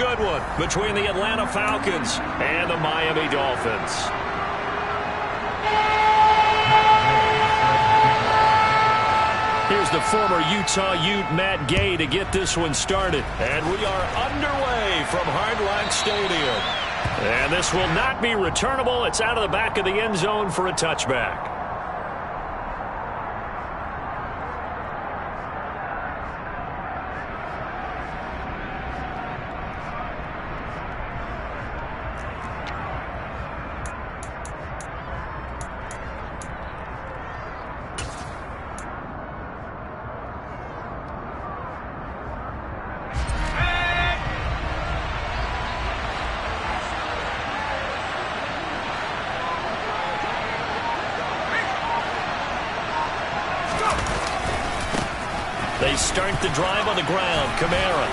good one between the Atlanta Falcons and the Miami Dolphins. Here's the former Utah Ute Matt Gay to get this one started. And we are underway from Hard Rock Stadium. And this will not be returnable. It's out of the back of the end zone for a touchback. They start the drive on the ground. Kamara.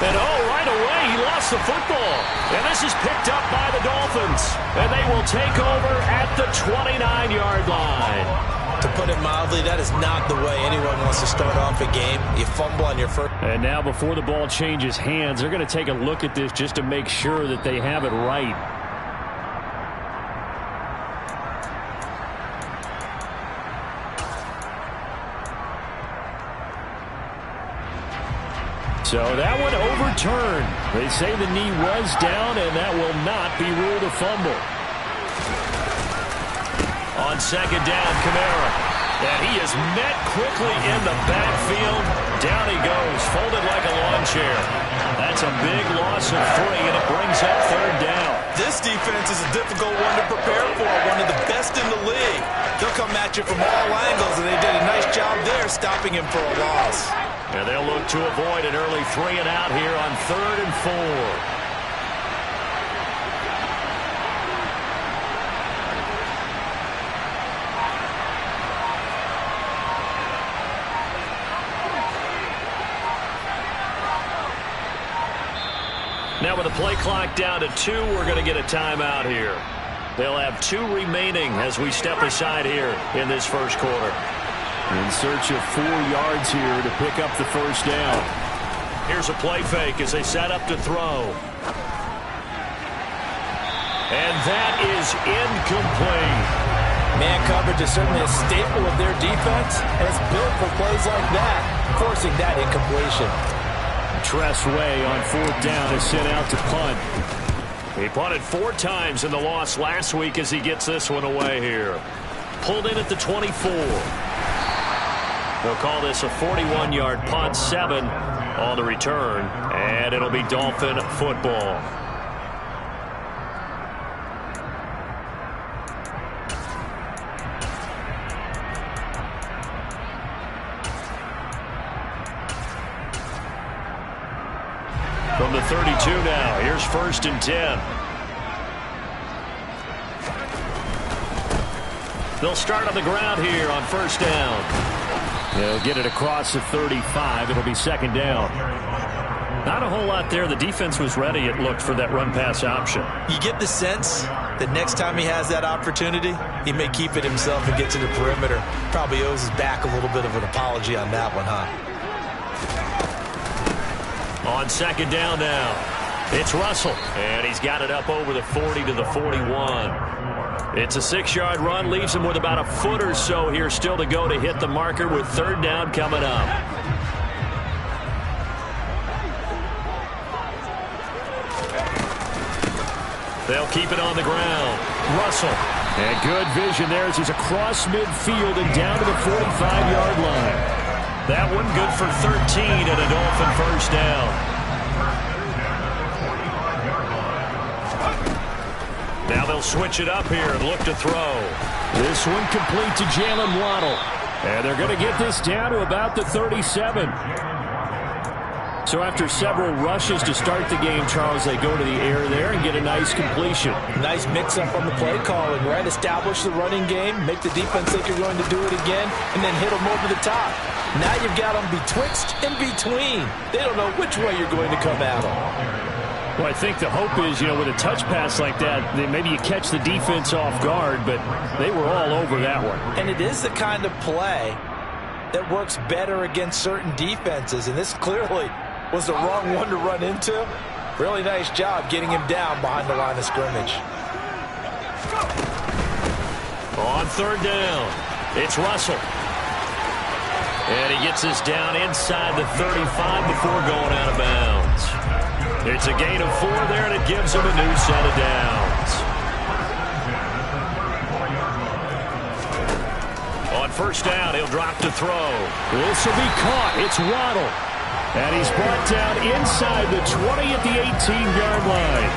And right away, he lost the football. And this is picked up by the Dolphins. And they will take over at the 29-yard line. To put it mildly, that is not the way anyone wants to start off a game. You fumble on your first. And now before the ball changes hands, they're going to take a look at this just to make sure that they have it right. So that one overturned. They say the knee was down, and that will not be ruled a fumble. On second down, Kamara. And he is met quickly in the backfield. Down he goes, folded like a lawn chair. That's a big loss of 3, and it brings up third down. This defense is a difficult one to prepare for, one of the best in the league. They'll come at you from all angles, and they did a nice job there stopping him for a loss. And they'll look to avoid an early 3 and out here on 3rd and 4. Now with the play clock down to 2, we're going to get a timeout here. They'll have 2 remaining as we step aside here in this first quarter. In search of 4 yards here to pick up the first down. Here's a play fake as they set up to throw. And that is incomplete. Man coverage is certainly a staple of their defense, and it's built for plays like that, forcing that incompletion. Tress Way on 4th down is sent out to punt. He punted 4 times in the loss last week as he gets this one away here. Pulled in at the 24. They'll call this a 41-yard punt, 7 on the return, and it'll be Dolphin football. From the 32 now, here's 1st and 10. They'll start on the ground here on 1st down. They'll get it across the 35. It'll be 2nd down. Not a whole lot there. The defense was ready, it looked, for that run-pass option. You get the sense that next time he has that opportunity, he may keep it himself and get to the perimeter. Probably owes his back a little bit of an apology on that one, huh? On 2nd down now, it's Russell. And he's got it up over the 40 to the 41. It's a 6-yard run, leaves him with about a foot or so here still to go to hit the marker with 3rd down coming up. They'll keep it on the ground. Russell. And good vision there as he's across midfield and down to the 45-yard line. That one good for 13 and a Dolphin 1st down. Now they'll switch it up here and look to throw. This one complete to Jalen Waddle. And they're going to get this down to about the 37. So after several rushes to start the game, Charles, they go to the air there and get a nice completion. Nice mix-up on the play calling, right? Establish the running game, make the defense think you're going to do it again, and then hit them over the top. Now you've got them betwixt and between. They don't know which way you're going to come at them. Well, I think the hope is, with a touch pass like that, maybe you catch the defense off guard, but they were all over that one. And it is the kind of play that works better against certain defenses, and this clearly was the wrong one to run into. Really nice job getting him down behind the line of scrimmage. On third down, it's Russell. And he gets this down inside the 35 before going out of bounds. It's a gain of 4 there, and it gives him a new set of downs. On first down, he'll drop to throw. This will be caught. It's Waddle. And he's brought down inside the 20 at the 18-yard line.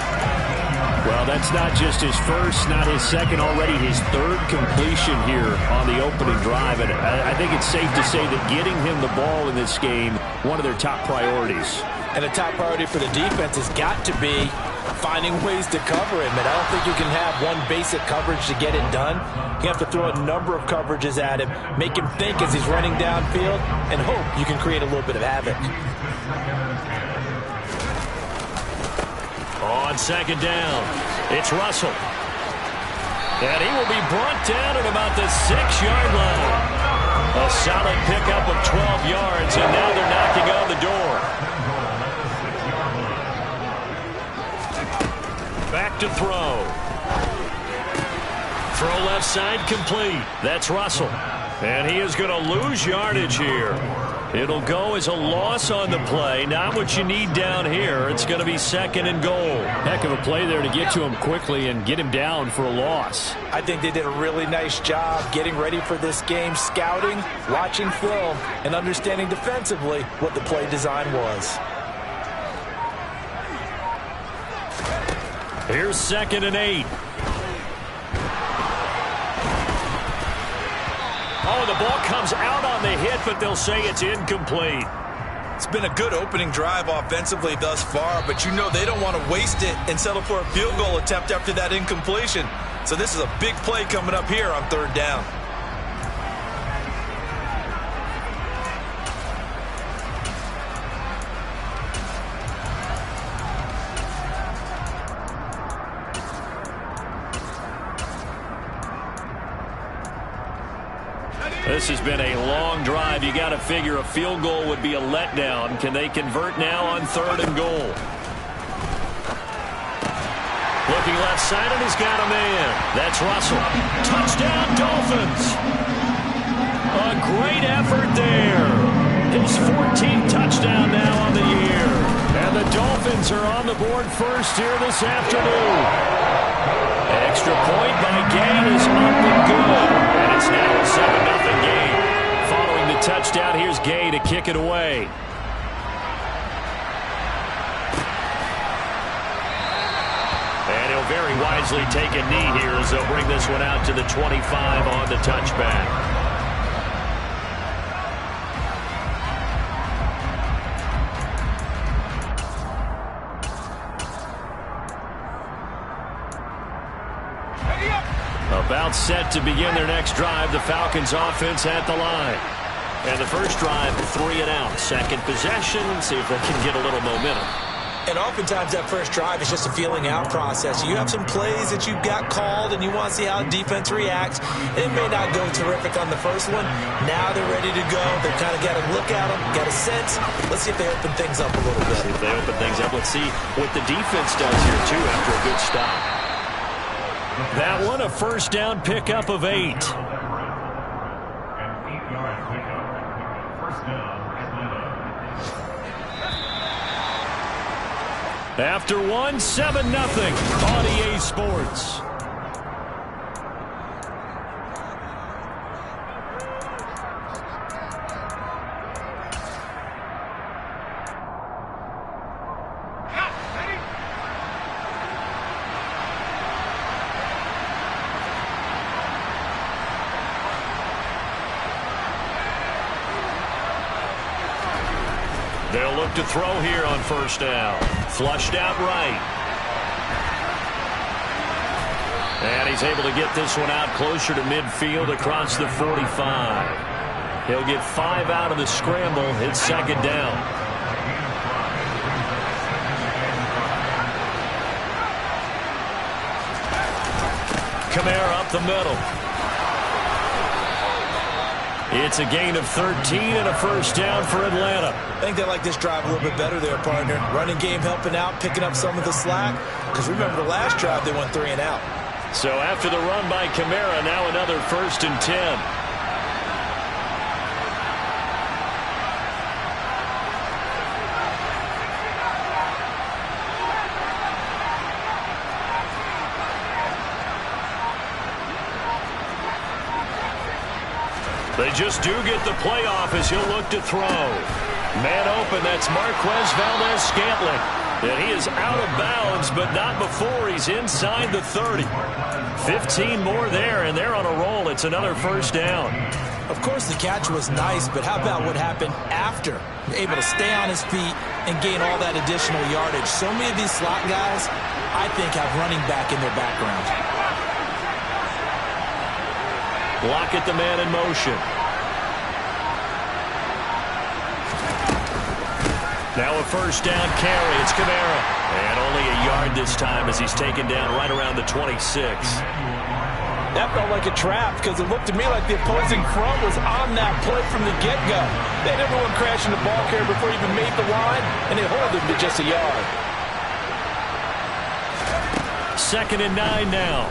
Well, that's not just his first, not his second, already his third completion here on the opening drive. And I think it's safe to say that getting him the ball in this game, one of their top priorities. And the top priority for the defense has got to be finding ways to cover him. And I don't think you can have one basic coverage to get it done. You have to throw a number of coverages at him, make him think as he's running downfield, and hope you can create a little bit of havoc. On second down, it's Russell. And he will be brought down at about the 6-yard line. A solid pickup of 12 yards, and now they're knocking on the door. Back to throw. Throw left side complete. That's Russell. And he is going to lose yardage here. It'll go as a loss on the play. Not what you need down here. It's going to be second and goal. Heck of a play there to get to him quickly and get him down for a loss. I think they did a really nice job getting ready for this game, scouting, watching film, and understanding defensively what the play design was. Here's second and 8. Oh, the ball comes out on the hit, but they'll say it's incomplete. It's been a good opening drive offensively thus far, but you know they don't want to waste it and settle for a field goal attempt after that incompletion. So this is a big play coming up here on third down. This has been a long drive. You got to figure a field goal would be a letdown. Can they convert now on third and goal? Looking left side, and he's got a man. That's Russell. Touchdown, Dolphins. A great effort there. His 14th touchdown now on the year. And the Dolphins are on the board first here this afternoon. Extra point by Gay is up and good. And it's now a 7-0 game. Following the touchdown, here's Gay to kick it away. And he'll very wisely take a knee here as they'll bring this one out to the 25 on the touchback. About set to begin their next drive. The Falcons offense at the line. And the first drive, 3 and out. Second possession. See if they can get a little momentum. And oftentimes that first drive is just a feeling out process. You have some plays that you've got called and you want to see how the defense reacts. It may not go terrific on the first one. Now they're ready to go. They've kind of got to look at them, got a sense. Let's see if they open things up a little bit. See if they open things up. Let's see what the defense does here, too, after a good stop. That one, a first down pickup of 8. After one, 7-0 on EA Sports. They'll look to throw here on first down. Flushed out right. And he's able to get this one out closer to midfield across the 45. He'll get 5 out of the scramble. It's second down. Kamara up the middle. It's a gain of 13 and a first down for Atlanta. I think they like this drive a little bit better there, partner. Running game helping out, picking up some of the slack. Because remember the last drive, they went 3 and out. So after the run by Kamara, now another 1st and 10. They just do get the playoff as he'll look to throw. Man open, that's Marquez Valdes-Scantling. And he is out of bounds, but not before he's inside the 30. 15 more there, and they're on a roll. It's another first down. Of course, the catch was nice, but how about what happened after? Able to stay on his feet and gain all that additional yardage. So many of these slot guys, I think, have running back in their background. Lockett, the man in motion. Now a first down carry. It's Kamara. And only a yard this time as he's taken down right around the 26. That felt like a trap because it looked to me like the opposing front was on that play from the get-go. They had everyone crashing the ball carrier before he even made the line, and they hold him to just a yard. 2nd and 9 now.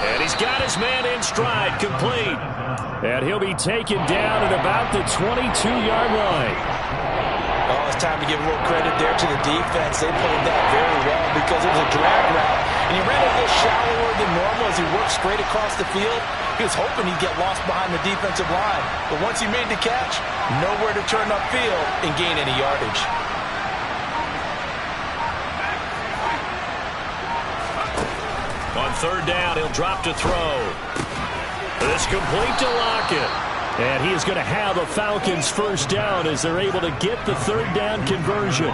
And he's got his man in stride, complete. And he'll be taken down at about the 22-yard line. Oh, it's time to give a little credit there to the defense. They played that very well because it was a drag route. And he ran a little shallower than normal as he worked straight across the field. He was hoping he'd get lost behind the defensive line. But once he made the catch, nowhere to turn upfield and gain any yardage. On 3rd down, he'll drop to throw. This complete to Lockett. And he is going to have a Falcons first down as they're able to get the 3rd down conversion.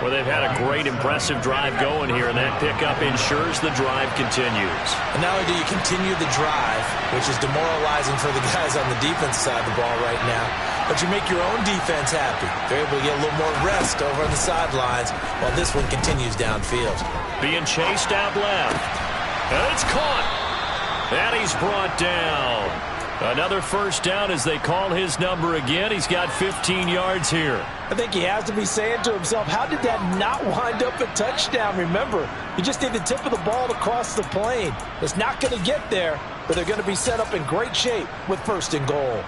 Well, they've had a great, impressive drive going here, and that pickup ensures the drive continues. And not only do you continue the drive, which is demoralizing for the guys on the defense side of the ball right now, but you make your own defense happy. They're able to get a little more rest over on the sidelines while this one continues downfield. Being chased out left. And it's caught. And he's brought down. Another first down as they call his number again. He's got 15 yards here. I think he has to be saying to himself, how did that not wind up a touchdown? Remember, he just did the tip of the ball across the plane. It's not going to get there, but they're going to be set up in great shape with 1st and goal.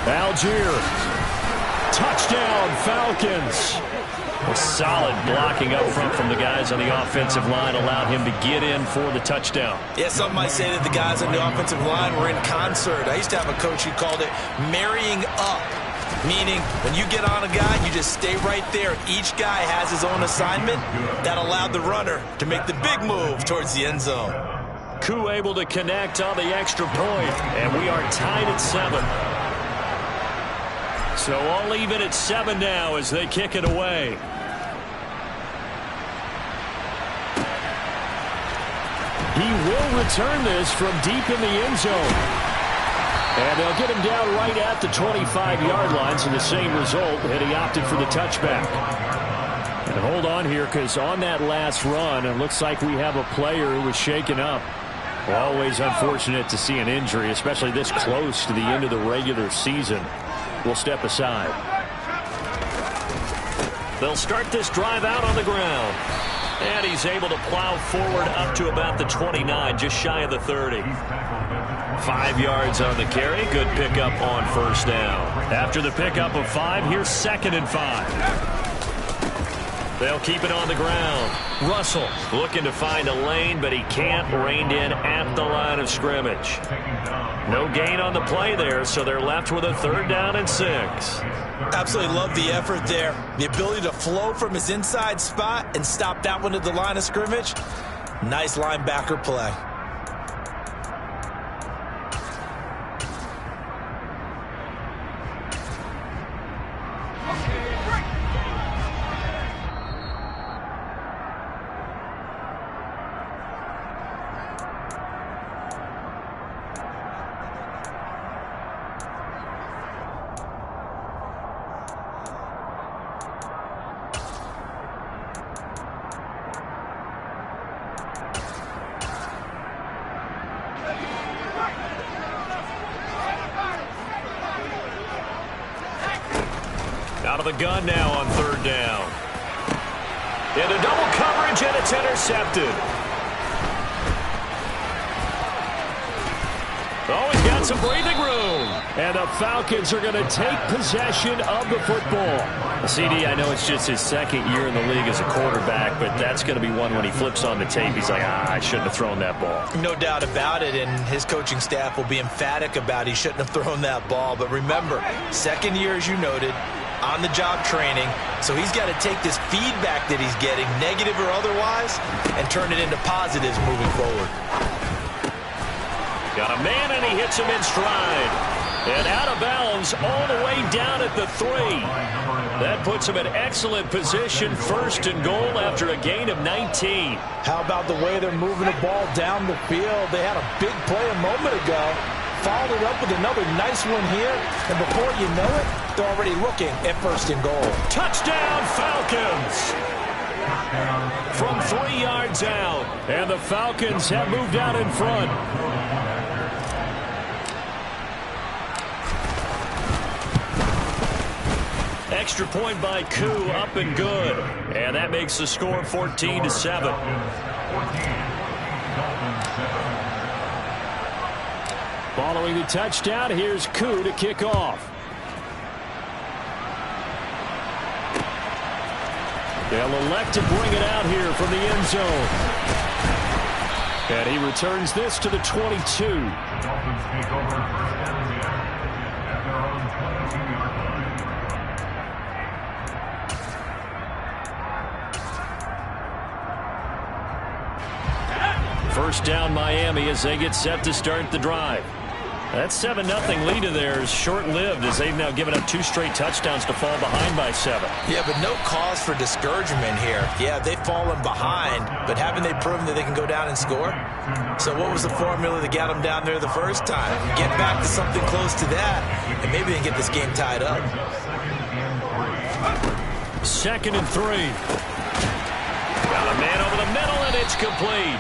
Algier. Touchdown, Falcons. A solid blocking up front from the guys on the offensive line allowed him to get in for the touchdown. Yeah, some might say that the guys on the offensive line were in concert. I used to have a coach who called it marrying up, meaning when you get on a guy, you just stay right there. Each guy has his own assignment. That allowed the runner to make the big move towards the end zone. Koo able to connect on the extra point, and we are tied at 7. So all even at 7 now as they kick it away. He will return this from deep in the end zone. And they'll get him down right at the 25-yard line, so the same result, and he opted for the touchback. And hold on here, because on that last run, it looks like we have a player who was shaken up. Always unfortunate to see an injury, especially this close to the end of the regular season. Will step aside. They'll start this drive out on the ground. And he's able to plow forward up to about the 29, just shy of the 30. 5 yards on the carry. Good pickup on 1st down. After the pickup of 5, here's 2nd and 5. They'll keep it on the ground. Russell looking to find a lane, but he can't. Reined in at the line of scrimmage. No gain on the play there, so they're left with a 3rd down and 6. Absolutely love the effort there. The ability to flow from his inside spot and stop that one at the line of scrimmage. Nice linebacker play. Out of the gun now on third down. Into double coverage, and it's intercepted. Oh, he's got some breathing room. And the Falcons are going to take possession of the football. CD, I know it's just his second year in the league as a quarterback, but that's going to be one when he flips on the tape. He's like, I shouldn't have thrown that ball. No doubt about it, and his coaching staff will be emphatic about he shouldn't have thrown that ball. But remember, second year, as you noted, on-the-job training, so he's got to take this feedback that he's getting, negative or otherwise, and turn it into positives moving forward. Got a man, and he hits him in stride. And out of bounds all the way down at the 3. That puts him in excellent position, first and goal after a gain of 19. How about the way they're moving the ball down the field? They had a big play a moment ago. Followed it up with another nice one here. And before you know it, they're already looking at first and goal. Touchdown, Falcons! From 3 yards out. And the Falcons have moved out in front. Extra point by Koo, up and good. And that makes the score 14-7. Following the touchdown, here's Koo to kick off. They'll elect to bring it out here from the end zone. And he returns this to the 22. First down, Miami, as they get set to start the drive. That 7-0 lead of theirs short-lived as they've now given up 2 straight touchdowns to fall behind by 7. Yeah, but no cause for discouragement here. Yeah, they've fallen behind, but haven't they proven that they can go down and score? So what was the formula that got them down there the first time? Get back to something close to that, and maybe they can get this game tied up. 2nd and 3. Got a man over the middle, and it's complete.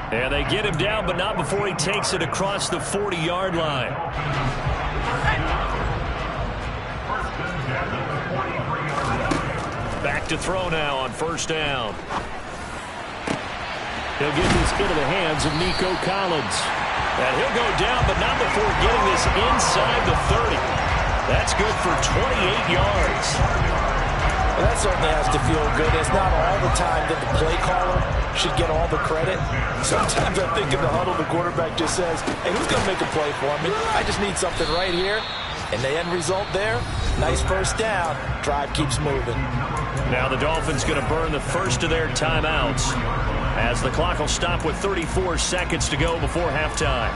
And they get him down, but not before he takes it across the 40-yard line. Back to throw now on first down. He'll get this into the hands of Nico Collins. And he'll go down, but not before getting this inside the 30. That's good for 28 yards. Well, that certainly has to feel good. It's not all the time that the play caller should get all the credit. Sometimes I think in the huddle, the quarterback just says, hey, who's going to make a play for me? I just need something right here. And the end result there, nice first down. Drive keeps moving. Now the Dolphins going to burn the first of their timeouts as the clock will stop with 34 seconds to go before halftime.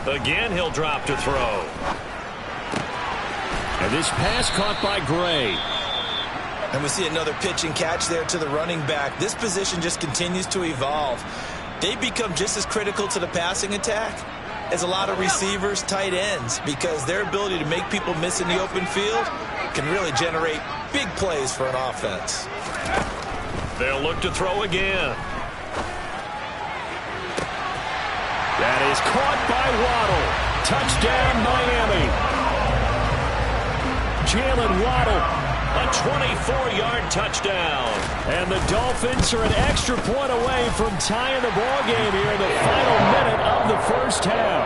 Again, he'll drop to throw. And this pass caught by Gray. And we see another pitch and catch there to the running back. This position just continues to evolve. They become just as critical to the passing attack as a lot of receivers, tight ends, because their ability to make people miss in the open field can really generate big plays for an offense. They'll look to throw again. That is caught by Waddle. Touchdown, Miami. Jalen Waddle, a 24-yard touchdown. And the Dolphins are an extra point away from tying the ball game here in the final minute of the first half.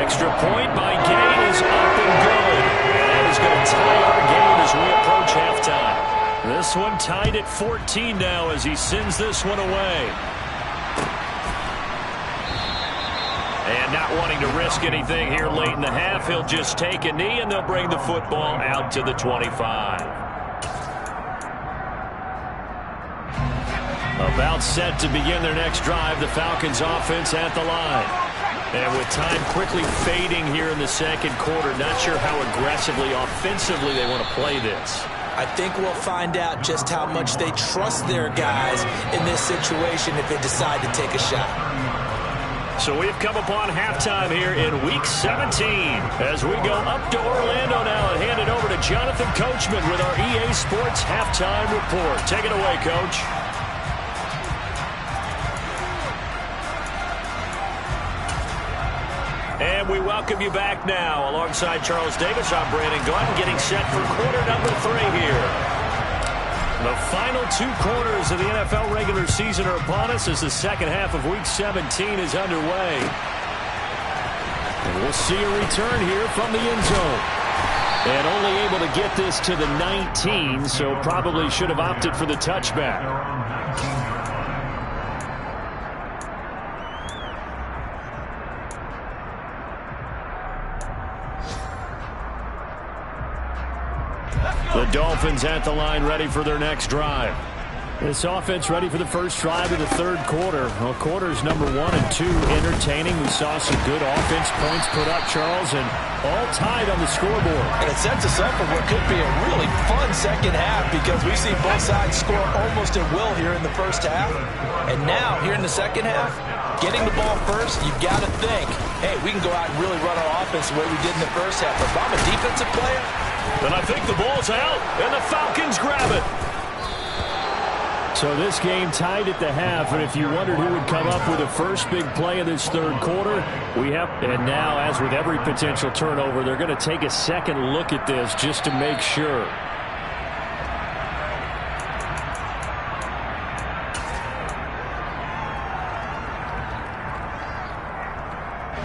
Extra point by Gay is up and good. That is going to tie our game as we approach halftime. This one tied at 14 now as he sends this one away. And not wanting to risk anything here late in the half, he'll just take a knee and they'll bring the football out to the 25. About set to begin their next drive, the Falcons offense at the line. And with time quickly fading here in the second quarter, not sure how aggressively, offensively they want to play this. I think we'll find out just how much they trust their guys in this situation if they decide to take a shot. So we've come upon halftime here in Week 17 as we go up to Orlando now and hand it over to Jonathan Coachman with our EA Sports Halftime Report. Take it away, Coach. And we welcome you back now. Alongside Charles Davis, I'm Brandon Gaudin, getting set for quarter number 3 here. The final 2 quarters of the NFL regular season are upon us as the second half of Week 17 is underway. And we'll see a return here from the end zone. And only able to get this to the 19, so probably should have opted for the touchback. The Dolphins at the line, ready for their next drive. This offense ready for the first drive of the third quarter. Well, quarters number 1 and 2 entertaining. We saw some good offense points put up, Charles, and all tied on the scoreboard. And it sets us up for what could be a really fun second half because we've seen both sides score almost at will here in the first half. And now, here in the second half, getting the ball first, you've got to think, hey, we can go out and really run our offense the way we did in the first half. If I'm a defensive player, then I think the ball's out, and the Falcons grab it. So this game tied at the half, and if you wondered who would come up with the first big play of this third quarter, we have. And now, as with every potential turnover, they're going to take a second look at this just to make sure.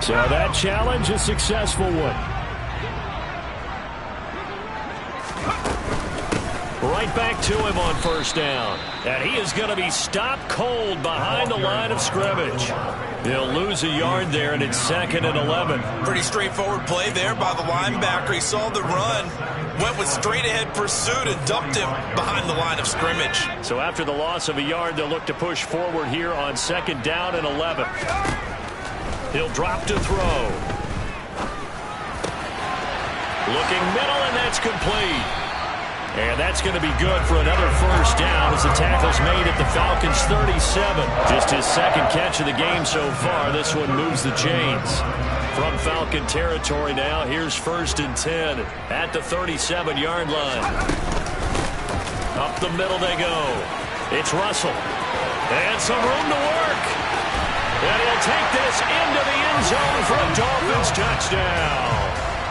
So that challenge, a successful one. Right back to him on first down. And he is going to be stopped cold behind the line of scrimmage. He'll lose a yard there, and it's 2nd and 11. Pretty straightforward play there by the linebacker. He saw the run, went with straight-ahead pursuit, and dumped him behind the line of scrimmage. So after the loss of a yard, they'll look to push forward here on 2nd down and 11. He'll drop to throw. Looking middle, and that's complete. And that's going to be good for another first down as the tackle's made at the Falcons' 37. Just his second catch of the game so far. This one moves the chains. From Falcon territory now, here's 1st and 10 at the 37-yard line. Up the middle they go. It's Russell. And some room to work. And he'll take this into the end zone for a Dolphins touchdown.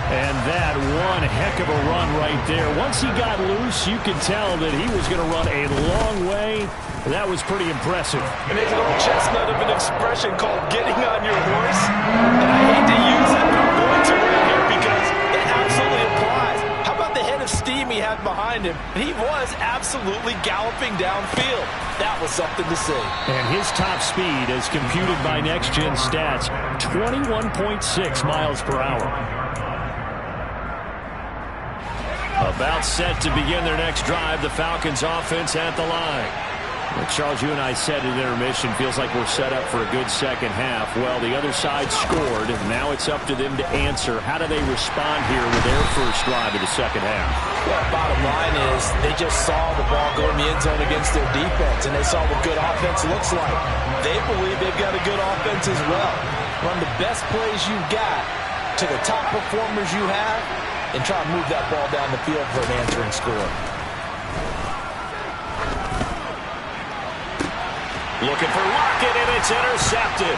And that one heck of a run right there. Once he got loose, you could tell that he was going to run a long way. That was pretty impressive. and there's an old chestnut of an expression called getting on your horse. And I hate to use it, but I'm going to right here because it absolutely applies. How about the head of steam he had behind him? He was absolutely galloping downfield. That was something to see. And his top speed, as computed by Next Gen Stats, 21.6 miles per hour. About set to begin their next drive, the Falcons offense at the line. Well, Charles, you and I said at intermission, feels like we're set up for a good second half. Well, the other side scored, and now it's up to them to answer. How do they respond here with their first drive of the second half? Well, bottom line is they just saw the ball go in the end zone against their defense, and they saw what good offense looks like. They believe they've got a good offense as well. Run the best plays you've got to the top performers you have, and try to move that ball down the field for an answering score. Looking for Lockett, and it's intercepted.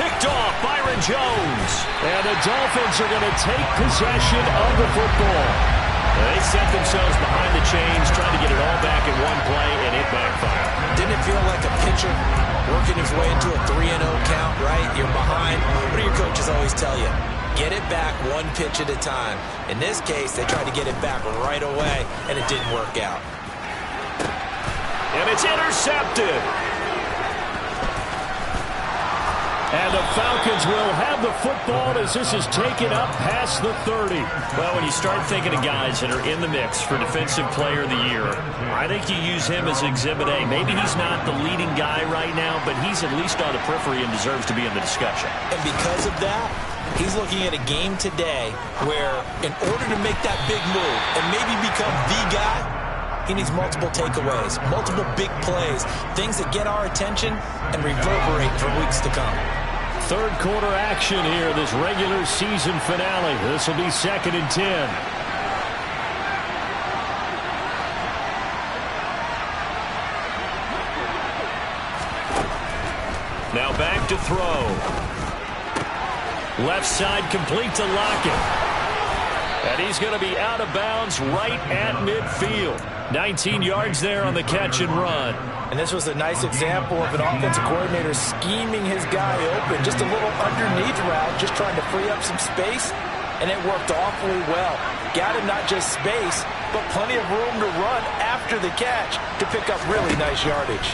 Picked off Byron Jones. And the Dolphins are going to take possession of the football. They set themselves behind the chains, trying to get it all back in one play, and it backfired. Didn't it feel like a pitcher working his way into a 3-0 count, right? You're behind. What do your coaches always tell you? Get it back one pitch at a time. In this case, they tried to get it back right away, and it didn't work out. And it's intercepted. And the Falcons will have the football as this is taken up past the 30. Well, when you start thinking of guys that are in the mix for Defensive Player of the Year, I think you use him as Exhibit A. Maybe he's not the leading guy right now, but he's at least on the periphery and deserves to be in the discussion. And because of that, he's looking at a game today where in order to make that big move and maybe become the guy, he needs multiple takeaways, multiple big plays, things that get our attention and reverberate for weeks to come. Third quarter action here, this regular season finale. This will be 2nd and 10. Now back to throw. Left side complete to Lockett. And he's going to be out of bounds right at midfield. 19 yards there on the catch and run. And this was a nice example of an offensive coordinator scheming his guy open. Just a little underneath route, just trying to free up some space, and it worked awfully well. Got him not just space, but plenty of room to run after the catch to pick up really nice yardage.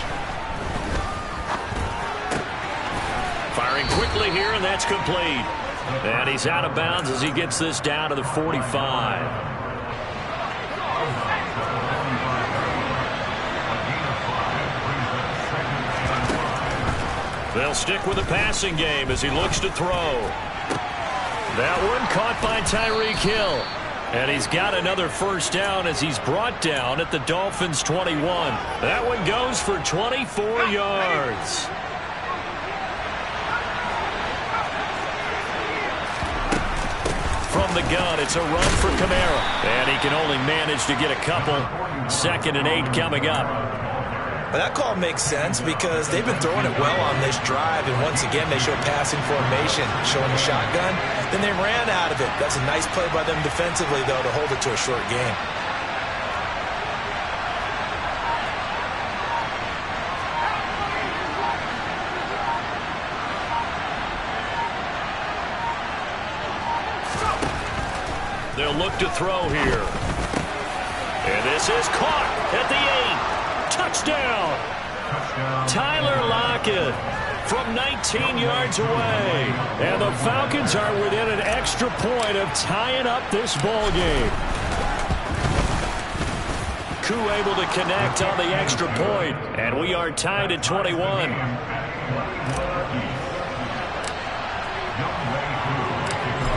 Firing quickly here, and that's complete. And he's out of bounds as he gets this down to the 45. They'll stick with the passing game as he looks to throw. That one caught by Tyreek Hill. And he's got another first down as he's brought down at the Dolphins' 21. That one goes for 24 yards. From the gun, it's a run for Kamara. And he can only manage to get a couple. 2nd and 8 coming up. Well, that call makes sense because they've been throwing it well on this drive, and once again they show passing formation, showing the shotgun. Then they ran out of it. That's a nice play by them defensively, though, to hold it to a short game. They'll look to throw here. And this is caught at the 8. Touchdown! Tyler Lockett from 19 yards away. And the Falcons are within an extra point of tying up this ball game. Koo able to connect on the extra point. And we are tied at 21.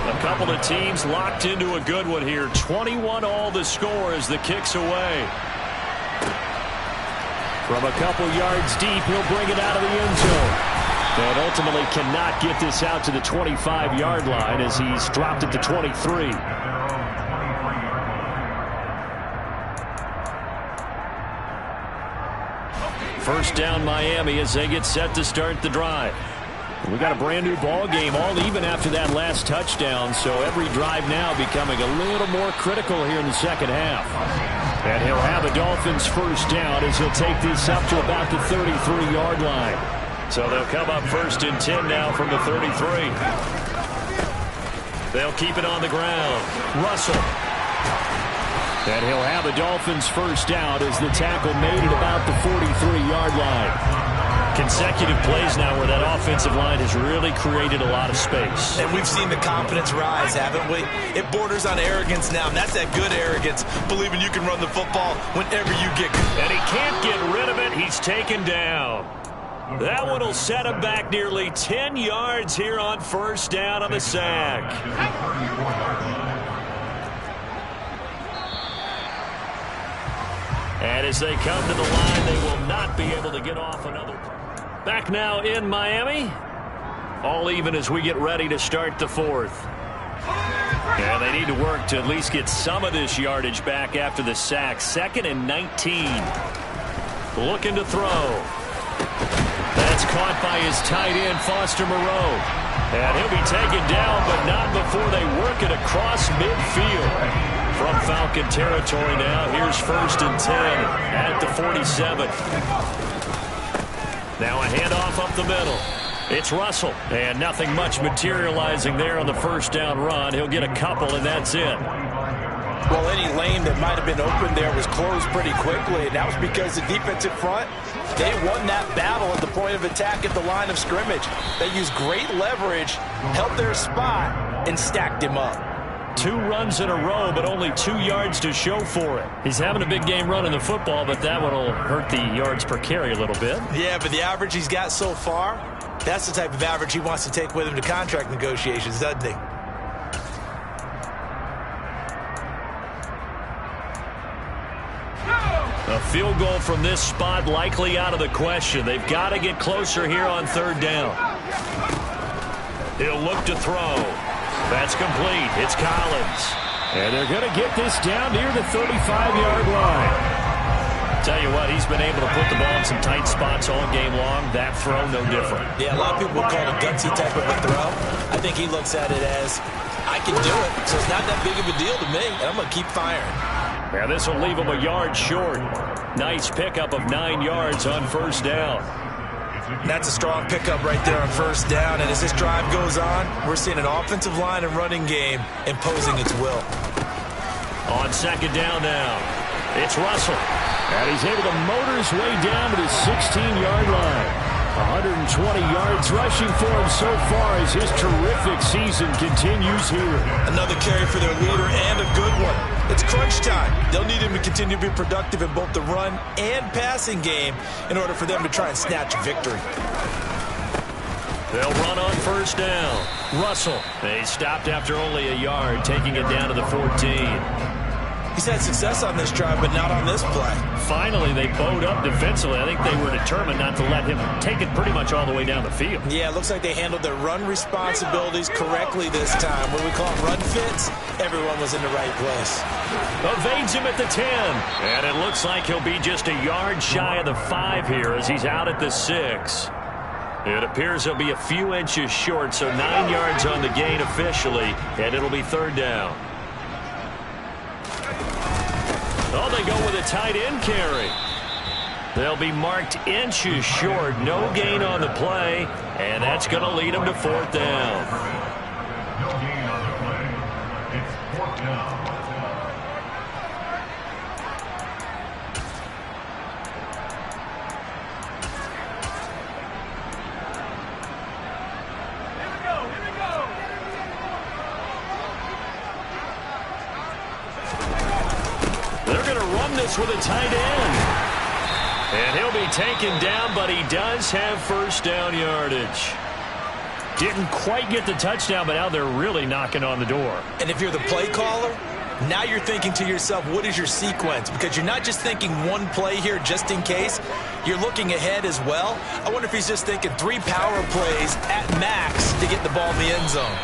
A couple of teams locked into a good one here. 21 all the score as the kick's away. From a couple yards deep, he'll bring it out of the end zone. And ultimately cannot get this out to the 25-yard line as he's dropped it to 23. First down Miami as they get set to start the drive. We got a brand new ball game, all even after that last touchdown, so every drive now becoming a little more critical here in the second half. And he'll have a Dolphins first down as he'll take this up to about the 33-yard line. So they'll come up 1st and 10 now from the 33. They'll keep it on the ground. Russell. And he'll have a Dolphins first down as the tackle made it about the 43-yard line. Consecutive plays now where that offensive line has really created a lot of space. And we've seen the confidence rise, haven't we? It borders on arrogance now, and that's that good arrogance, believing you can run the football whenever you get good. And he can't get rid of it. He's taken down. That one will set him back nearly 10 yards here on first down on the sack. And as they come to the line, they will not be able to get off another. Back now in Miami. All even as we get ready to start the 4th. And they need to work to at least get some of this yardage back after the sack. 2nd and 19. Looking to throw. That's caught by his tight end, Foster Moreau. And he'll be taken down, but not before they work it across midfield. From Falcon territory now, here's 1st and 10 at the 47. Now a handoff up the middle. It's Russell, and nothing much materializing there on the first down run. He'll get a couple, and that's it. Well, any lane that might have been open there was closed pretty quickly, and that was because the defensive front, they won that battle at the point of attack at the line of scrimmage. They used great leverage, held their spot, and stacked him up. 2 runs in a row, but only 2 yards to show for it. He's having a big game running the football, but that one will hurt the yards per carry a little bit. Yeah, but the average he's got so far, that's the type of average he wants to take with him to contract negotiations, doesn't he? A field goal from this spot likely out of the question. They've got to get closer here on 3rd down. He'll look to throw. That's complete. It's Collins. And they're going to get this down near the 35-yard line. Tell you what, he's been able to put the ball in some tight spots all game long. That throw, no different. Yeah, a lot of people would call it a gutsy type of a throw. I think he looks at it as, I can do it, so it's not that big of a deal to me, and I'm going to keep firing. Yeah, this will leave him a yard short. Nice pickup of 9 yards on first down. That's a strong pickup right there on first down, and as this drive goes on, we're seeing an offensive line and running game imposing its will. On second down now, it's Russell. And he's able to motor his way down to the 16-yard line. 120 yards rushing for him so far as his terrific season continues here. Another carry for their leader and a good one. It's crunch time. They'll need him to continue to be productive in both the run and passing game in order for them to try and snatch a victory. They'll run on first down. Russell. They stopped after only a yard, taking it down to the 14. He's had success on this drive, but not on this play. Finally, they bowed up defensively. I think they were determined not to let him take it pretty much all the way down the field. Yeah, it looks like they handled their run responsibilities correctly this time. When we call them run fits, everyone was in the right place. Evades him at the 10. And it looks like he'll be just a yard shy of the 5 here as he's out at the 6. It appears he'll be a few inches short, so 9 yards on the gain officially, and it'll be third down. Oh, they go with a tight end carry. They'll be marked inches short. No gain on the play, and that's going to lead them to fourth down. No gain on the play. It's fourth down. With a tight end. And he'll be taken down, but he does have first down yardage. Didn't quite get the touchdown, but now they're really knocking on the door. And if you're the play caller, now you're thinking to yourself, what is your sequence? Because you're not just thinking one play here just in case. You're looking ahead as well. I wonder if he's just thinking 3 power plays at max to get the ball in the end zone.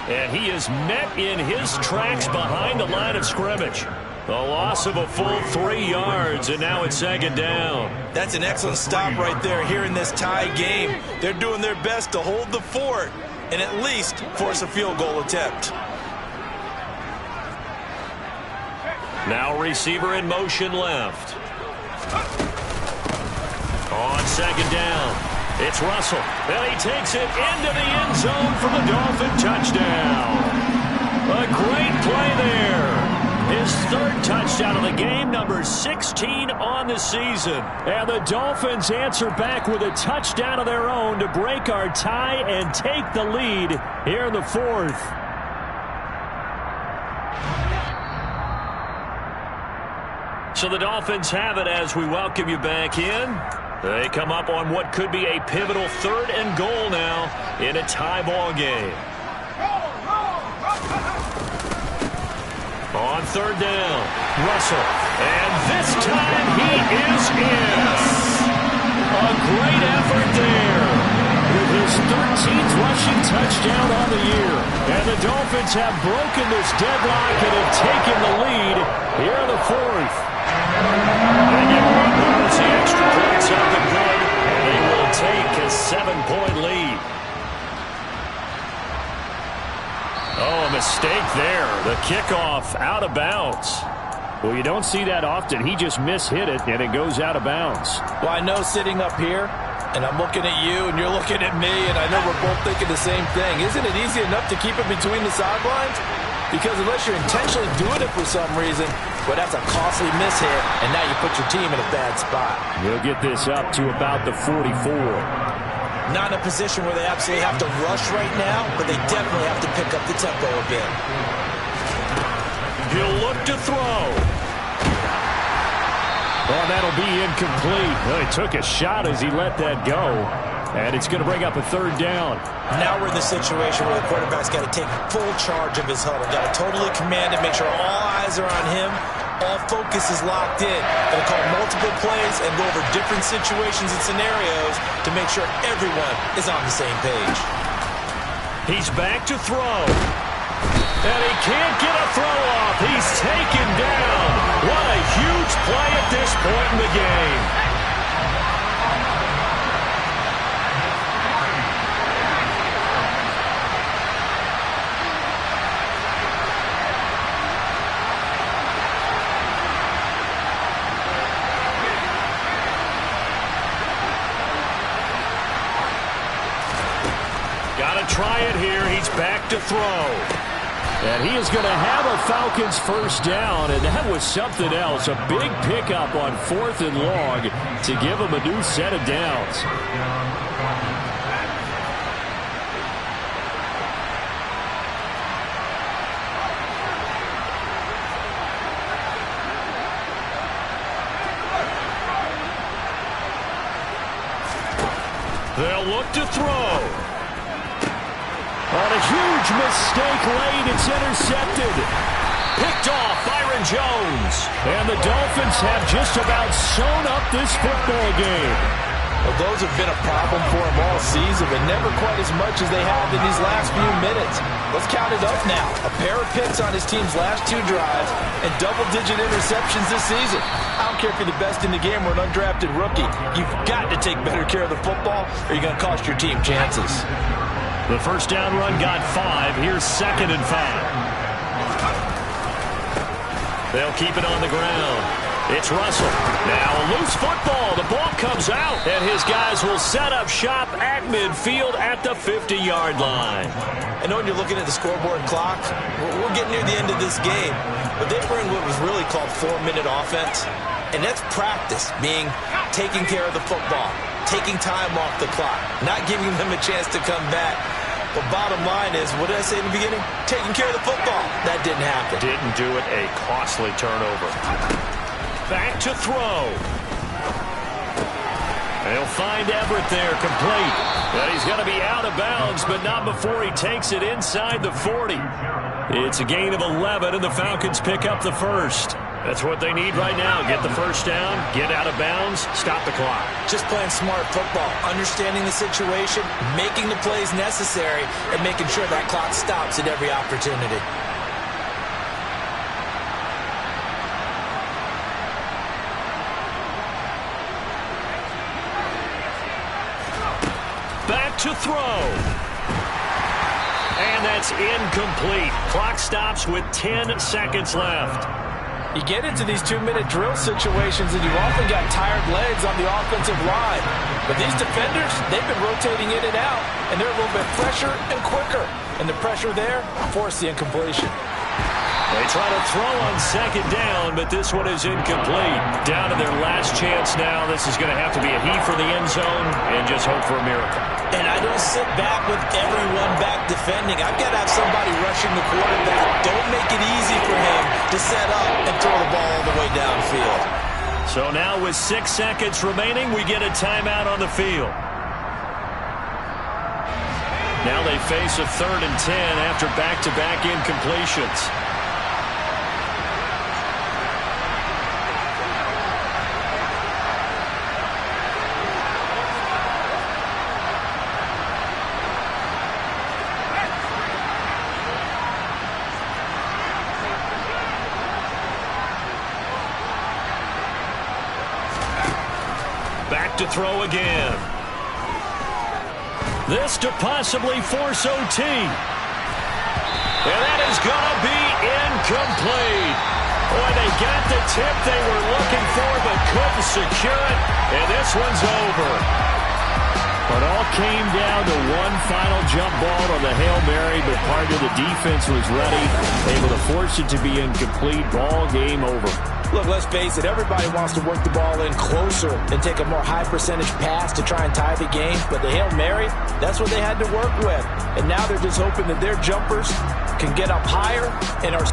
And he is met in his tracks behind the line of scrimmage. The loss of a full 3 yards, and now it's second down. That's an excellent stop right there here in this tie game. They're doing their best to hold the fort and at least force a field goal attempt. Now receiver in motion left. On second down, it's Russell. And he takes it into the end zone for the Dolphin touchdown. A great play there. His third touchdown of the game, number 16 on the season. And the Dolphins answer back with a touchdown of their own to break our tie and take the lead here in the fourth. So the Dolphins have it as we welcome you back in. They come up on what could be a pivotal 3rd and goal now in a tie ball game. On third down, Russell. And this time he is in. A great effort there. With his 13th rushing touchdown on the year. And the Dolphins have broken this deadlock and have taken the lead here in the fourth. They get one more as the extra points up and good. And they will take a 7-point lead. Oh, a mistake there. The kickoff out of bounds. Well, you don't see that often. He just mishit it, and it goes out of bounds. Well, I know sitting up here, and I'm looking at you, and you're looking at me, and I know we're both thinking the same thing. Isn't it easy enough to keep it between the sidelines? Because unless you're intentionally doing it for some reason, well, that's a costly mishit, and now you put your team in a bad spot. He'll get this up to about the 44. Not in a position where they absolutely have to rush right now, but they definitely have to pick up the tempo a bit. He'll look to throw. Oh, that'll be incomplete. Well, he took a shot as he let that go. And it's going to bring up a third down. Now we're in the situation where the quarterback's got to take full charge of his huddle. Got to totally command it, make sure all eyes are on him. All focus is locked in. Going to call multiple plays and go over different situations and scenarios to make sure everyone is on the same page. He's back to throw. And he can't get a throw off. He's taken down. What a huge play at this point in the game. Got to try it here. He's back to throw. And he is going to have a Falcons first down, and that was something else. A big pickup on 4th and long to give him a new set of downs. They'll look to throw. On a huge mistake late, it's intercepted. Picked off, Byron Jones. And the Dolphins have just about sewn up this football game. Well, those have been a problem for them all season, but never quite as much as they have in these last few minutes. Let's count it up now. A pair of picks on his team's last 2 drives and double-digit interceptions this season. I don't care if you're the best in the game or an undrafted rookie. You've got to take better care of the football or you're going to cost your team chances. The first down run got 5. Here's 2nd and 5. They'll keep it on the ground. It's Russell. Now a loose football. The ball comes out, and his guys will set up shop at midfield at the 50-yard line. I know when you're looking at the scoreboard clock, we're getting near the end of this game, but they bring what was really called 4-minute offense, and that's practice, being taking care of the football, taking time off the clock, not giving them a chance to come back. But bottom line is, what did I say in the beginning? Taking care of the football. That didn't happen. Didn't do it. A costly turnover. Back to throw. They'll find Everett there, complete. But he's going to be out of bounds, but not before he takes it inside the 40. It's a gain of 11, and the Falcons pick up the first. That's what they need right now. Get the first down, get out of bounds, stop the clock. Just playing smart football, understanding the situation, making the plays necessary, and making sure that clock stops at every opportunity. Back to throw. And that's incomplete. Clock stops with 10 seconds left. You get into these 2-minute drill situations and you've often got tired legs on the offensive line. But these defenders, they've been rotating in and out, and they're a little bit fresher and quicker. And the pressure there forced the incompletion. They try to throw on 2nd down, but this one is incomplete. Down to their last chance now. This is going to have to be a heave for the end zone and just hope for a miracle. And I don't sit back with everyone back defending. I've got to have somebody rushing the quarterback. Don't make it easy for him to set up and throw the ball all the way downfield. So now with 6 seconds remaining, we get a timeout on the field. Now they face a 3rd and 10 after back-to-back incompletions. Back to throw again. This to possibly force OT. And that is going to be incomplete. Boy, they got the tip they were looking for but couldn't secure it. And this one's over. It all came down to one final jump ball on the Hail Mary, but part of the defense was ready, able to force it to be incomplete. Ball game over. Look, let's face it, everybody wants to work the ball in closer and take a more high-percentage pass to try and tie the game. But the Hail Mary, that's what they had to work with. And now they're just hoping that their jumpers can get up higher and are...